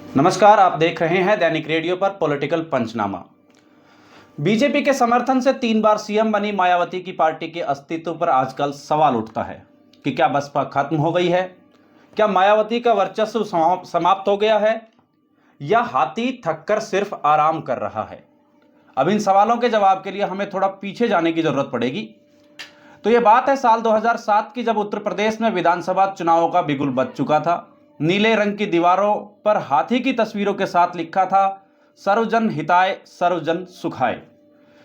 नमस्कार, आप देख रहे हैं दैनिक रेडियो पर पॉलिटिकल पंचनामा। बीजेपी के समर्थन से 3 बार सीएम बनी मायावती की पार्टी के अस्तित्व पर आजकल सवाल उठता है कि क्या बसपा खत्म हो गई है, क्या मायावती का वर्चस्व समाप्त हो गया है, या हाथी थककर सिर्फ आराम कर रहा है। अब इन सवालों के जवाब के लिए हमें थोड़ा पीछे जाने की जरूरत पड़ेगी। तो ये बात है साल 2007 की, जब उत्तर प्रदेश में विधानसभा चुनावों का बिगुल बज चुका था। नीले रंग की दीवारों पर हाथी की तस्वीरों के साथ लिखा था, सर्वजन हिताय सर्वजन सुखाय।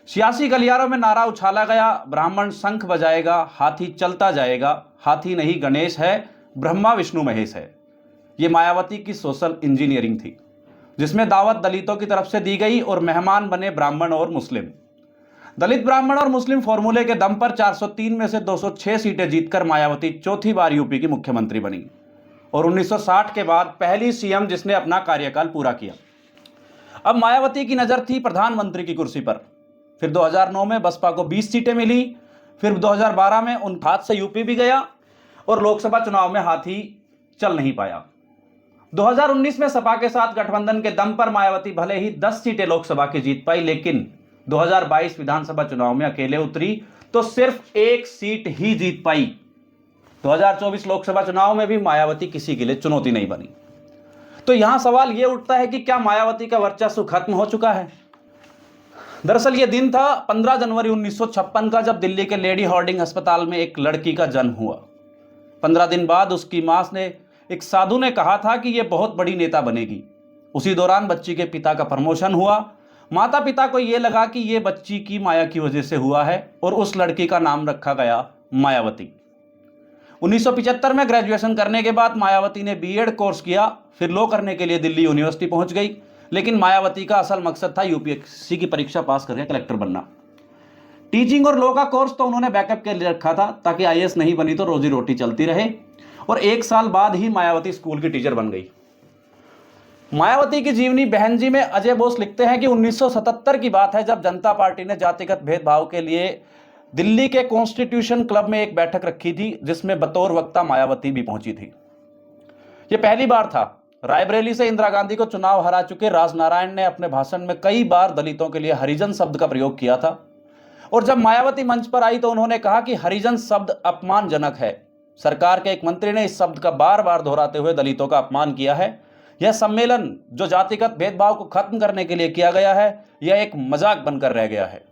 सियासी गलियारों में नारा उछाला गया, ब्राह्मण शंख बजाएगा, हाथी चलता जाएगा, हाथी नहीं गणेश है, ब्रह्मा विष्णु महेश है। ये मायावती की सोशल इंजीनियरिंग थी, जिसमें दावत दलितों की तरफ से दी गई और मेहमान बने ब्राह्मण और मुस्लिम। दलित, ब्राह्मण और मुस्लिम फॉर्मूले के दम पर 403 में से 206 सीटें जीतकर मायावती चौथी बार यूपी की मुख्यमंत्री बनी और 1960 के बाद पहली सीएम जिसने अपना कार्यकाल पूरा किया। अब मायावती की नजर थी प्रधानमंत्री की कुर्सी पर। फिर 2009 में बसपा को 20 सीटें मिली, फिर 2012 में उन हाथ से यूपी भी गया और लोकसभा चुनाव में हाथी चल नहीं पाया। 2019 में सपा के साथ गठबंधन के दम पर मायावती भले ही 10 सीटें लोकसभा की जीत पाई, लेकिन 2022 विधानसभा चुनाव में अकेले उतरी तो सिर्फ 1 सीट ही जीत पाई। 2024 लोकसभा चुनाव में भी मायावती किसी के लिए चुनौती नहीं बनी। तो यहां सवाल यह उठता है कि क्या मायावती का वर्चस्व खत्म हो चुका है। दरअसल यह दिन था 15 जनवरी 1956 का, जब दिल्ली के लेडी हार्डिंग अस्पताल में एक लड़की का जन्म हुआ। 15 दिन बाद उसकी मां ने, एक साधु ने कहा था कि यह बहुत बड़ी नेता बनेगी। उसी दौरान बच्ची के पिता का प्रमोशन हुआ। माता पिता को यह लगा कि यह बच्ची की माया की वजह से हुआ है और उस लड़की का नाम रखा गया मायावती। 1975 में ग्रेजुएशन करने के बाद मायावती ने बीएड कोर्स किया, फिर लॉ करने के लिए दिल्ली यूनिवर्सिटी पहुंच गई। लेकिन मायावती का असल मकसद था यूपीएससी की परीक्षा पास करके कलेक्टर बनना। टीचिंग और लॉ का कोर्स तो उन्होंने बैकअप के लिए रखा था, ताकि आईएएस नहीं बनी तो रोजी रोटी चलती रहे। और 1 साल बाद ही मायावती स्कूल की टीचर बन गई। मायावती की जीवनी बहन जी में अजय बोस लिखते हैं कि 1977 की बात है, जब जनता पार्टी ने जातिगत भेदभाव के लिए दिल्ली के कॉन्स्टिट्यूशन क्लब में एक बैठक रखी थी, जिसमें बतौर वक्ता मायावती भी पहुंची थी। यह पहली बार था। रायबरेली से इंदिरा गांधी को चुनाव हरा चुके राजनारायण ने अपने भाषण में कई बार दलितों के लिए हरिजन शब्द का प्रयोग किया था। और जब मायावती मंच पर आई तो उन्होंने कहा कि हरिजन शब्द अपमानजनक है। सरकार के एक मंत्री ने इस शब्द का बार बार दोहराते हुए दलितों का अपमान किया है। यह सम्मेलन जो जातिगत भेदभाव को खत्म करने के लिए किया गया है, यह एक मजाक बनकर रह गया है।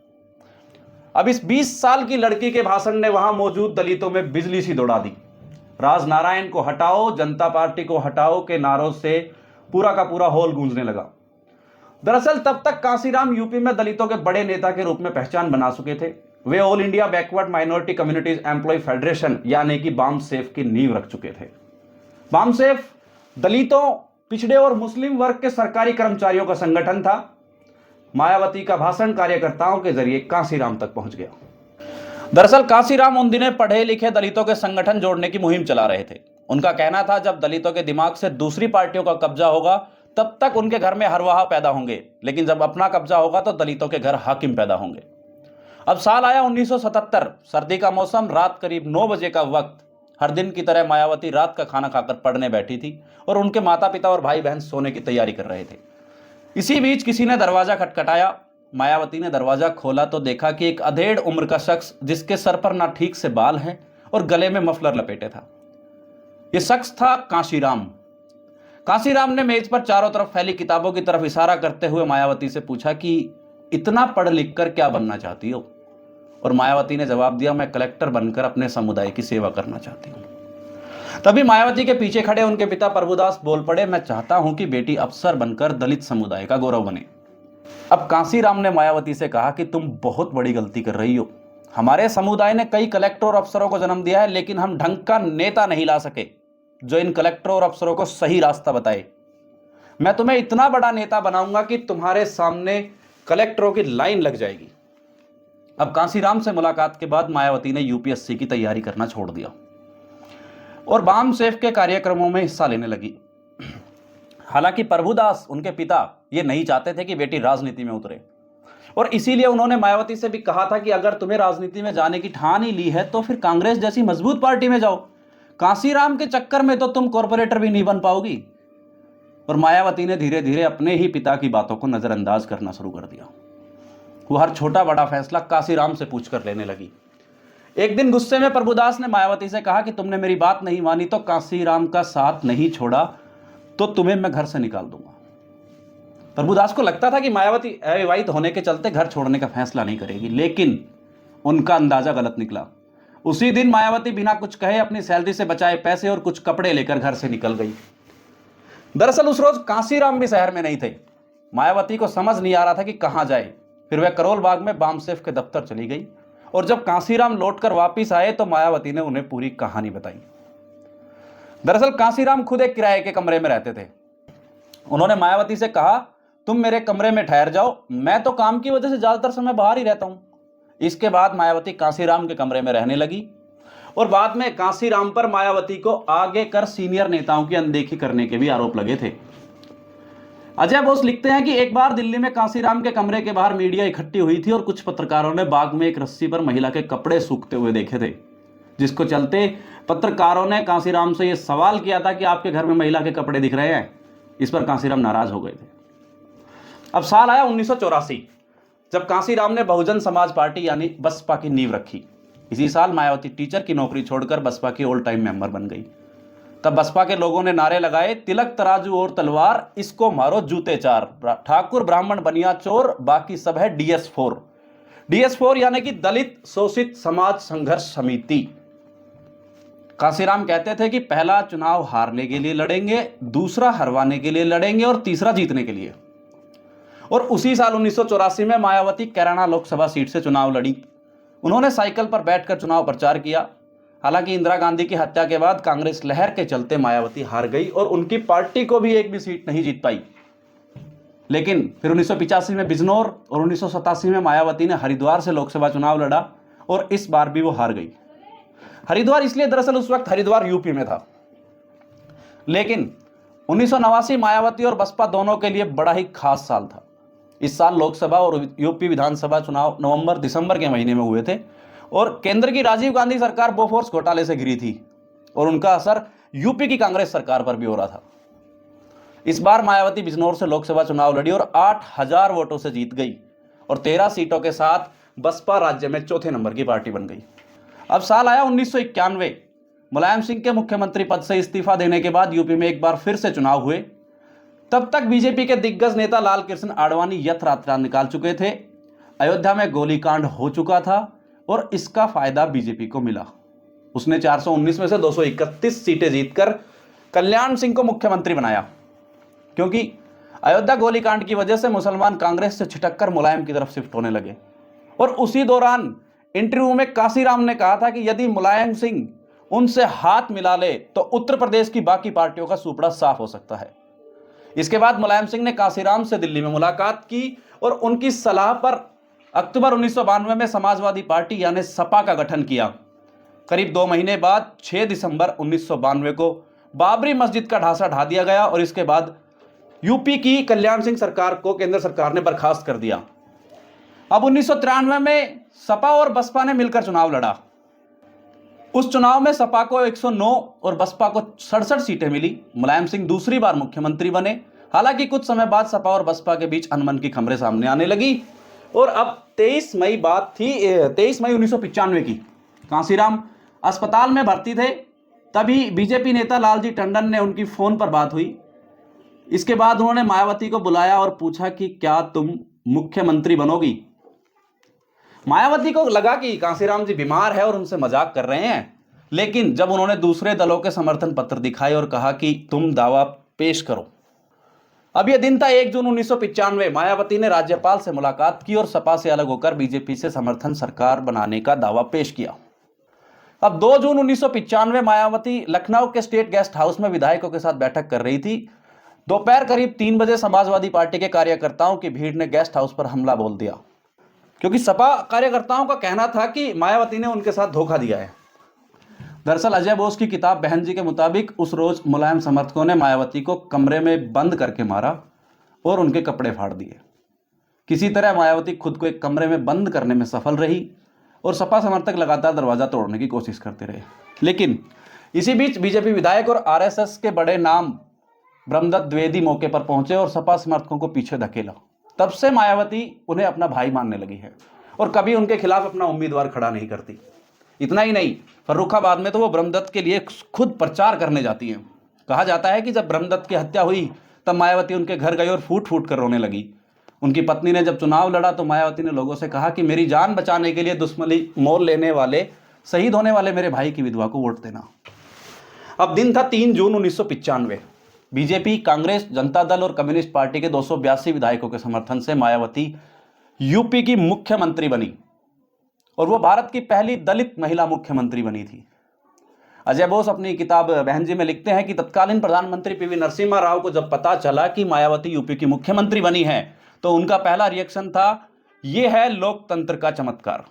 अब इस 20 साल की लड़की के भाषण ने वहां मौजूद दलितों में बिजली सी दौड़ा दी। राजनारायण को हटाओ, जनता पार्टी को हटाओ के नारों से पूरा का पूरा हॉल गूंजने लगा। दरअसल तब तक कांसीराम यूपी में दलितों के बड़े नेता के रूप में पहचान बना चुके थे। वे all India backward minority communities employ federation यानी कि बामसेफ की नींव रख चुके थे। बामसेफ दलितों, पिछड़े और मुस्लिम वर्ग के सरकारी कर्मचारियों का संगठन था। मायावती का भाषण कार्यकर्ताओं के जरिए कांसीराम तक पहुंच गया। दरअसल कांसीराम उन दिनों पढ़े लिखे दलितों के संगठन जोड़ने की मुहिम चला रहे थे। उनका कहना था, जब दलितों के दिमाग से दूसरी पार्टियों का कब्जा होगा तब तक उनके घर में हरवाहा पैदा होंगे, लेकिन जब अपना कब्जा होगा तो दलितों के घर हाकिम पैदा होंगे। अब साल आया 1977, सर्दी का मौसम, रात करीब 9 बजे का वक्त। हर दिन की तरह मायावती रात का खाना खाकर पढ़ने बैठी थी और उनके माता पिता और भाई बहन सोने की तैयारी कर रहे थे। इसी बीच किसी ने दरवाजा खटखटाया। मायावती ने दरवाजा खोला तो देखा कि एक अधेड़ उम्र का शख्स, जिसके सर पर ना ठीक से बाल हैं और गले में मफलर लपेटे था, यह शख्स था कांशीराम। कांशीराम ने मेज पर चारों तरफ फैली किताबों की तरफ इशारा करते हुए मायावती से पूछा कि इतना पढ़ लिख कर क्या बनना चाहती हो। और मायावती ने जवाब दिया, मैं कलेक्टर बनकर अपने समुदाय की सेवा करना चाहती हूं। तभी मायावती के पीछे खड़े उनके पिता प्रभुदास बोल पड़े, मैं चाहता हूं कि बेटी अफसर बनकर दलित समुदाय का गौरव बने। अब कांसीराम ने मायावती से कहा कि तुम बहुत बड़ी गलती कर रही हो। हमारे समुदाय ने कई कलेक्टर और अफसरों को जन्म दिया है, लेकिन हम ढंग का नेता नहीं ला सके जो इन कलेक्टरों और अफसरों को सही रास्ता बताए। मैं तुम्हें इतना बड़ा नेता बनाऊंगा कि तुम्हारे सामने कलेक्टरों की लाइन लग जाएगी। अब कांसीराम से मुलाकात के बाद मायावती ने यूपीएससी की तैयारी करना छोड़ दिया और बामसेफ के कार्यक्रमों में हिस्सा लेने लगी। हालांकि प्रभुदास, उनके पिता, ये नहीं चाहते थे कि बेटी राजनीति में उतरे और इसीलिए उन्होंने मायावती से भी कहा था कि अगर तुम्हें राजनीति में जाने की ठान ही ली है तो फिर कांग्रेस जैसी मजबूत पार्टी में जाओ। कांसीराम के चक्कर में तो तुम कॉर्पोरेटर भी नहीं बन पाओगी। और मायावती ने धीरे धीरे अपने ही पिता की बातों को नजरअंदाज करना शुरू कर दिया। वो हर छोटा बड़ा फैसला कांसीराम से पूछकर लेने लगी। एक दिन गुस्से में प्रभुदास ने मायावती से कहा कि तुमने मेरी बात नहीं मानी तो कांसीराम का साथ नहीं छोड़ा तो तुम्हें मैं घर से निकाल दूंगा। प्रभुदास को लगता था कि मायावती अविवाहित होने के चलते घर छोड़ने का फैसला नहीं करेगी, लेकिन उनका अंदाजा गलत निकला। उसी दिन मायावती बिना कुछ कहे अपनी सैलरी से बचाए पैसे और कुछ कपड़े लेकर घर से निकल गई। दरअसल उस रोज कांसीराम भी शहर में नहीं थे। मायावती को समझ नहीं आ रहा था कि कहां जाए। फिर वह करोल बाग में बामसेफ के दफ्तर चली गई और जब कांसीराम लौटकर वापिस आए तो मायावती ने उन्हें पूरी कहानी बताई। दरअसल कांसीराम खुद एक किराए के कमरे में रहते थे। उन्होंने मायावती से कहा, तुम मेरे कमरे में ठहर जाओ, मैं तो काम की वजह से ज्यादातर समय बाहर ही रहता हूं। इसके बाद मायावती कांसीराम के कमरे में रहने लगी और बाद में कांसीराम पर मायावती को आगे कर सीनियर नेताओं की अनदेखी करने के भी आरोप लगे थे। अजय बोस लिखते हैं कि एक बार दिल्ली में कांसीराम के कमरे के बाहर मीडिया इकट्ठी हुई थी और कुछ पत्रकारों ने बाग में एक रस्सी पर महिला के कपड़े सूखते हुए देखे थे, जिसको चलते पत्रकारों ने कांसीराम से यह सवाल किया था कि आपके घर में महिला के कपड़े दिख रहे हैं। इस पर कांसीराम नाराज हो गए थे। अब साल आया 1984, जब कांसीराम ने बहुजन समाज पार्टी यानी बसपा की नींव रखी। इसी साल मायावती टीचर की नौकरी छोड़कर बसपा की ऑल टाइम मेंबर बन गई। तब बसपा के लोगों ने नारे लगाए, तिलक तराजू और तलवार, इसको मारो जूते चार, ठाकुर ब्राह्मण बनिया चोर, बाकी सब है DS4। DS4 यानी कि दलित शोषित समाज संघर्ष समिति। कांसीराम कहते थे कि पहला चुनाव हारने के लिए लड़ेंगे, दूसरा हरवाने के लिए लड़ेंगे और तीसरा जीतने के लिए। और उसी साल 1984 में मायावती कैराना लोकसभा सीट से चुनाव लड़ी। उन्होंने साइकिल पर बैठकर चुनाव प्रचार किया। हालांकि इंदिरा गांधी की हत्या के बाद कांग्रेस लहर के चलते मायावती हार गई और उनकी पार्टी को भी एक भी सीट नहीं जीत पाई। लेकिन फिर 1985 में बिजनौर और 1987 में मायावती ने हरिद्वार से लोकसभा चुनाव लड़ा और इस बार भी वो हार गई। हरिद्वार इसलिए, दरअसल उस वक्त हरिद्वार यूपी में था। लेकिन 1989 मायावती और बसपा दोनों के लिए बड़ा ही खास साल था। इस साल लोकसभा और यूपी विधानसभा चुनाव नवंबर दिसंबर के महीने में हुए थे और केंद्र की राजीव गांधी सरकार बोफोर्स घोटाले से घिरी थी और उनका असर यूपी की कांग्रेस सरकार पर भी हो रहा था। इस बार मायावती बिजनौर से लोकसभा चुनाव लड़ी और 8000 वोटों से जीत गई और 13 सीटों के साथ बसपा राज्य में चौथे नंबर की पार्टी बन गई। अब साल आया 1991। मुलायम सिंह के मुख्यमंत्री पद से इस्तीफा देने के बाद यूपी में एक बार फिर से चुनाव हुए। तब तक बीजेपी के दिग्गज नेता लाल कृष्ण आडवाणी यत्र यात्रा निकाल चुके थे। अयोध्या में गोलीकांड हो चुका था और इसका फायदा बीजेपी को मिला। उसने 419 में से 231 सीटें जीतकर कल्याण सिंह को मुख्यमंत्री बनाया, क्योंकि अयोध्या गोलीकांड की वजह से मुसलमान कांग्रेस से छिटककर मुलायम की तरफ शिफ्ट होने लगे। और उसी दौरान इंटरव्यू में कांसीराम ने कहा था कि यदि मुलायम सिंह उनसे हाथ मिला ले तो उत्तर प्रदेश की बाकी पार्टियों का सुपड़ा साफ हो सकता है। इसके बाद मुलायम सिंह ने कांसीराम से दिल्ली में मुलाकात की और उनकी सलाह पर अक्टूबर 1992 में समाजवादी पार्टी यानी सपा का गठन किया। करीब 2 महीने बाद 6 दिसंबर 1992 को बाबरी मस्जिद का ढांचा ढा दिया गया और इसके बाद यूपी की कल्याण सिंह सरकार को केंद्र सरकार ने बर्खास्त कर दिया। अब 1993 में सपा और बसपा ने मिलकर चुनाव लड़ा। उस चुनाव में सपा को 109 और बसपा को 67 सीटें मिली। मुलायम सिंह दूसरी बार मुख्यमंत्री बने। हालांकि कुछ समय बाद सपा और बसपा के बीच अनबन की खबरें सामने आने लगी और अब 23 मई बात थी, 23 मई 1995 की। कांसीराम अस्पताल में भर्ती थे, तभी बीजेपी नेता लालजी टंडन ने उनकी फोन पर बात हुई। इसके बाद उन्होंने मायावती को बुलाया और पूछा कि क्या तुम मुख्यमंत्री बनोगी। मायावती को लगा कि कांसीराम जी बीमार है और उनसे मजाक कर रहे हैं, लेकिन जब उन्होंने दूसरे दलों के समर्थन पत्र दिखाए और कहा कि तुम दावा पेश करो। अब यह दिन था 1 जून 1995। मायावती ने राज्यपाल से मुलाकात की और सपा से अलग होकर बीजेपी से समर्थन सरकार बनाने का दावा पेश किया। अब 2 जून 1995 मायावती लखनऊ के स्टेट गेस्ट हाउस में विधायकों के साथ बैठक कर रही थी। दोपहर करीब 3 बजे समाजवादी पार्टी के कार्यकर्ताओं की भीड़ ने गेस्ट हाउस पर हमला बोल दिया, क्योंकि सपा कार्यकर्ताओं का कहना था कि मायावती ने उनके साथ धोखा दिया है। दरअसल अजय बोस की किताब बहन जी के मुताबिक उस रोज मुलायम समर्थकों ने मायावती को कमरे में बंद करके मारा और उनके कपड़े फाड़ दिए। किसी तरह मायावती खुद को एक कमरे में बंद करने में सफल रही और सपा समर्थक लगातार दरवाजा तोड़ने की कोशिश करते रहे। लेकिन इसी बीच बीजेपी विधायक और आरएसएस के बड़े नाम ब्रह्मदत्त द्विवेदी मौके पर पहुंचे और सपा समर्थकों को पीछे धकेला। तब से मायावती उन्हें अपना भाई मानने लगी है और कभी उनके खिलाफ अपना उम्मीदवार खड़ा नहीं करती। इतना ही नहीं, फर्रुखाबाद में तो वो ब्रह्मदत्त के लिए खुद प्रचार करने जाती हैं। कहा जाता है कि जब ब्रह्मदत्त की हत्या हुई तब मायावती उनके घर गई और फूट फूट कर रोने लगी। उनकी पत्नी ने जब चुनाव लड़ा तो मायावती ने लोगों से कहा कि मेरी जान बचाने के लिए दुश्मनी मोल लेने वाले, शहीद होने वाले मेरे भाई की विधवा को वोट देना। अब दिन था 3 जून 1995। बीजेपी, कांग्रेस, जनता दल और कम्युनिस्ट पार्टी के 282 विधायकों के समर्थन से मायावती यूपी की मुख्यमंत्री बनी और वो भारत की पहली दलित महिला मुख्यमंत्री बनी थी। अजय बोस अपनी किताब बहनजी में लिखते हैं कि तत्कालीन प्रधानमंत्री पीवी नरसिम्हा राव को जब पता चला कि मायावती यूपी की मुख्यमंत्री बनी है तो उनका पहला रिएक्शन था, यह है लोकतंत्र का चमत्कार।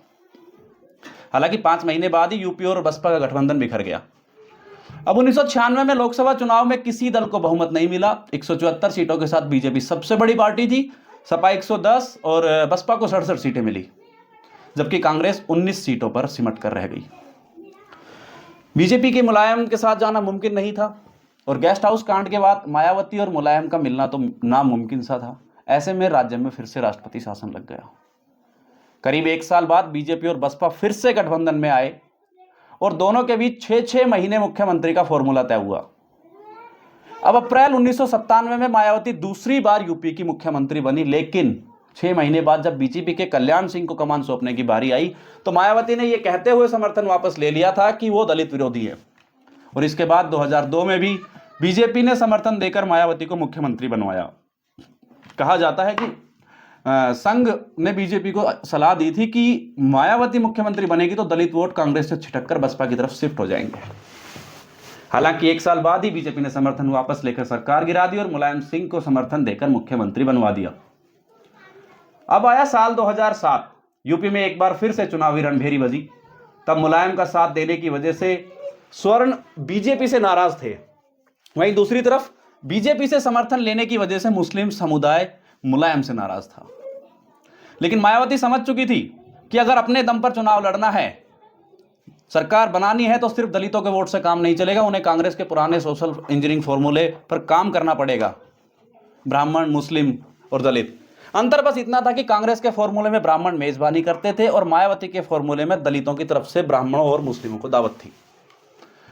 हालांकि 5 महीने बाद ही यूपी और बसपा का गठबंधन बिखर गया। अब 1996 में लोकसभा चुनाव में किसी दल को बहुमत नहीं मिला। 174 सीटों के साथ बीजेपी सबसे बड़ी पार्टी थी, सपा 110 और बसपा को 67 सीटें मिली, जबकि कांग्रेस 19 सीटों पर सिमट कर रह गई। बीजेपी के मुलायम के साथ जाना मुमकिन नहीं था और गेस्ट हाउस कांड के बाद मायावती और मुलायम का मिलना तो नामुमकिन सा था। ऐसे में राज्य में फिर से राष्ट्रपति शासन लग गया। करीब 1 साल बाद बीजेपी और बसपा फिर से गठबंधन में आए और दोनों के बीच 6-6 महीने मुख्यमंत्री का फॉर्मूला तय हुआ। अब अप्रैल 1997 में मायावती दूसरी बार यूपी की मुख्यमंत्री बनी, लेकिन 6 महीने बाद जब बीजेपी के कल्याण सिंह को कमान सौंपने की बारी आई तो मायावती ने यह कहते हुए समर्थन वापस ले लिया था कि वो दलित विरोधी है। और इसके बाद 2002 में भी बीजेपी ने समर्थन देकर मायावती को मुख्यमंत्री बनवाया। कहा जाता है कि संघ ने बीजेपी को सलाह दी थी कि मायावती मुख्यमंत्री बनेगी तो दलित वोट कांग्रेस से छिटककर बसपा की तरफ शिफ्ट हो जाएंगे। हालांकि 1 साल बाद ही बीजेपी ने समर्थन वापस लेकर सरकार गिरा दी और मुलायम सिंह को समर्थन देकर मुख्यमंत्री बनवा दिया। अब आया साल 2007। यूपी में एक बार फिर से चुनावी रणभेरी बजी। तब मुलायम का साथ देने की वजह से स्वर्ण बीजेपी से नाराज थे, वहीं दूसरी तरफ बीजेपी से समर्थन लेने की वजह से मुस्लिम समुदाय मुलायम से नाराज था। लेकिन मायावती समझ चुकी थी कि अगर अपने दम पर चुनाव लड़ना है, सरकार बनानी है, तो सिर्फ दलितों के वोट से काम नहीं चलेगा। उन्हें कांग्रेस के पुराने सोशल इंजीनियरिंग फॉर्मूले पर काम करना पड़ेगा, ब्राह्मण, मुस्लिम और दलित। अंतर बस इतना था कि कांग्रेस के फॉर्मूले में ब्राह्मण मेजबानी करते थे और मायावती के फॉर्मूले में दलितों की तरफ से ब्राह्मणों और मुस्लिमों को दावत थी।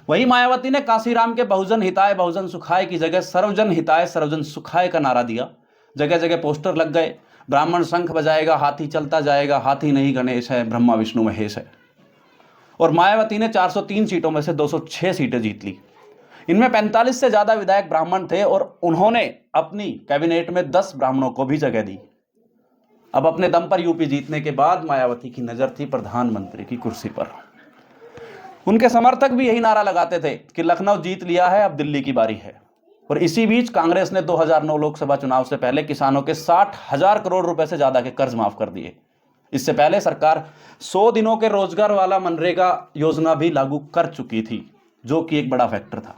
वहीं मायावती ने कांसीराम के बहुजन हिताय बहुजन सुखाय की जगह सर्वजन हिताय सर्वजन सुखाय का नारा दिया। जगह जगह पोस्टर लग गए, ब्राह्मण शंख बजाएगा, हाथी चलता जाएगा, हाथी नहीं गणेश है, ब्रह्मा विष्णु महेश है। और मायावती ने 403 सीटों में से 206 सीटें जीत ली। इनमें 45 से ज्यादा विधायक ब्राह्मण थे और उन्होंने अपनी कैबिनेट में 10 ब्राह्मणों को भी जगह दी। अब अपने दम पर यूपी जीतने के बाद मायावती की नजर थी प्रधानमंत्री की कुर्सी पर। उनके समर्थक भी यही नारा लगाते थे कि लखनऊ जीत लिया है, अब दिल्ली की बारी है। और इसी बीच कांग्रेस ने 2009 लोकसभा चुनाव से पहले किसानों के 60,000 करोड़ रुपए से ज्यादा के कर्ज माफ कर दिए। इससे पहले सरकार 100 दिनों के रोजगार वाला मनरेगा योजना भी लागू कर चुकी थी, जो कि एक बड़ा फैक्टर था।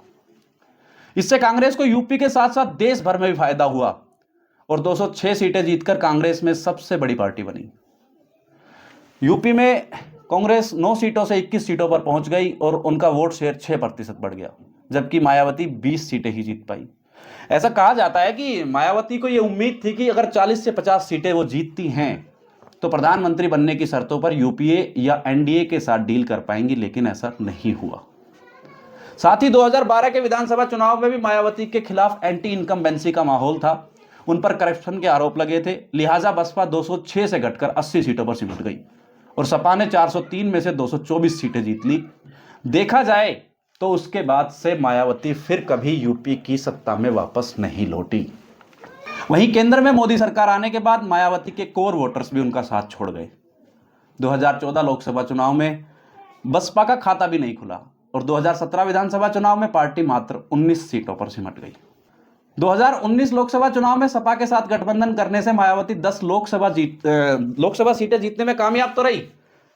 इससे कांग्रेस को यूपी के साथ साथ देश भर में भी फायदा हुआ और 206 सीटें जीतकर कांग्रेस में सबसे बड़ी पार्टी बनी। यूपी में कांग्रेस 9 सीटों से 21 सीटों पर पहुंच गई और उनका वोट शेयर 6% बढ़ गया, जबकि मायावती 20 सीटें ही जीत पाई। ऐसा कहा जाता है कि मायावती को यह उम्मीद थी कि अगर 40 से 50 सीटें वो जीतती हैं तो प्रधानमंत्री बनने की शर्तों पर यूपीए या एनडीए के साथ डील कर पाएंगी, लेकिन ऐसा नहीं हुआ। साथ ही 2012 के विधानसभा चुनाव में भी मायावती के खिलाफ एंटी इनकम्बेंसी का माहौल था। उन पर करप्शन के आरोप लगे थे, लिहाजा बसपा 206 से घटकर 80 सीटों पर सिमट गई और सपा ने 403 में से 224 सीटें जीत ली। देखा जाए तो उसके बाद से मायावती फिर कभी यूपी की सत्ता में वापस नहीं लौटी। वहीं केंद्र में मोदी सरकार आने के बाद मायावती के कोर वोटर्स भी उनका साथ छोड़ गए। 2014 लोकसभा चुनाव में बसपा का खाता भी नहीं खुला और 2017 विधानसभा चुनाव में पार्टी मात्र 19 सीटों पर सिमट गई। 2019 लोकसभा चुनाव में सपा के साथ गठबंधन करने से मायावती 10 लोकसभा सीटें जीतने में कामयाब तो रही,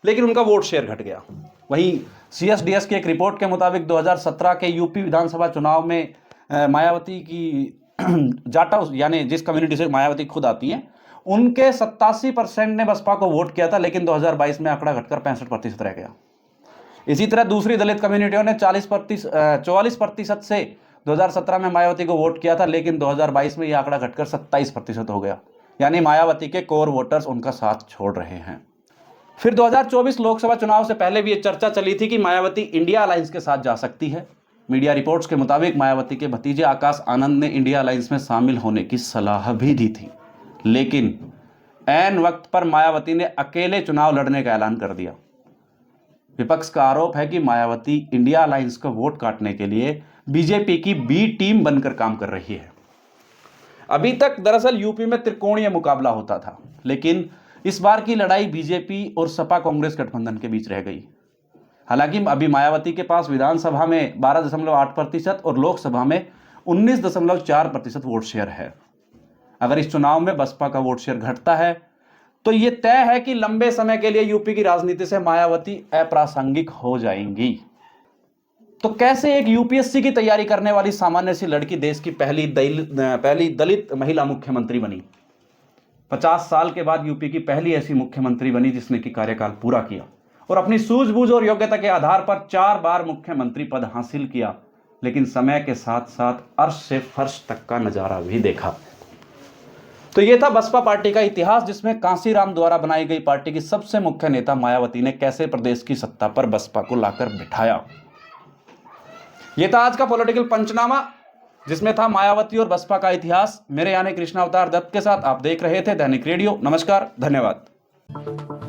लेकिन उनका वोट शेयर घट गया। वहीं सीएसडीएस की एक रिपोर्ट के मुताबिक 2017 के यूपी विधानसभा चुनाव में मायावती की जाटा, यानी जिस कम्युनिटी से मायावती खुद आती हैं, उनके 87% ने बसपा को वोट किया था, लेकिन 2022 में आंकड़ा घटकर 65% रह गया। इसी तरह दूसरी दलित कम्युनिटियों ने 44% से 2017 में मायावती को वोट किया था, लेकिन 2022 में यह आंकड़ा घटकर 27% हो गया। यानी मायावती के कोर वोटर्स उनका साथ छोड़ रहे हैं। फिर 2024 लोकसभा चुनाव से पहले भी ये चर्चा चली थी कि मायावती इंडिया अलायंस के साथ जा सकती है। मीडिया रिपोर्ट्स के मुताबिक मायावती के भतीजे आकाश आनंद ने इंडिया अलायंस में शामिल होने की सलाह भी दी थी, लेकिन ऐन वक्त पर मायावती ने अकेले चुनाव लड़ने का ऐलान कर दिया। विपक्ष का आरोप है कि मायावती इंडिया अलायंस को वोट काटने के लिए बीजेपी की बी टीम बनकर काम कर रही है। अभी तक दरअसल यूपी में त्रिकोणीय मुकाबला होता था, लेकिन इस बार की लड़ाई बीजेपी और सपा कांग्रेस गठबंधन के बीच रह गई। हालांकि अभी मायावती के पास विधानसभा में 12.8% और लोकसभा में 19.4% वोट शेयर है। अगर इस चुनाव में बसपा का वोट शेयर घटता है तो यह तय है कि लंबे समय के लिए यूपी की राजनीति से मायावती अप्रासंगिक हो जाएंगी। तो कैसे एक यूपीएससी की तैयारी करने वाली सामान्य सी लड़की देश की पहली दलित महिला मुख्यमंत्री बनी? 50 साल के बाद यूपी की पहली ऐसी मुख्यमंत्री बनी जिसने कि कार्यकाल पूरा किया और अपनी सूझबूझ और योग्यता के आधार पर 4 बार मुख्यमंत्री पद हासिल किया, लेकिन समय के साथ साथ अर्श से फर्श तक का नजारा भी देखा। तो यह था बसपा पार्टी का इतिहास, जिसमें कांसीराम द्वारा बनाई गई पार्टी की सबसे मुख्य नेता मायावती ने कैसे प्रदेश की सत्ता पर बसपा को लाकर बिठाया। यह था आज का पॉलिटिकल पंचनामा, जिसमें था मायावती और बसपा का इतिहास। मेरे यानी कृष्णा अवतार दत्त के साथ आप देख रहे थे दैनिक रेडियो। नमस्कार, धन्यवाद।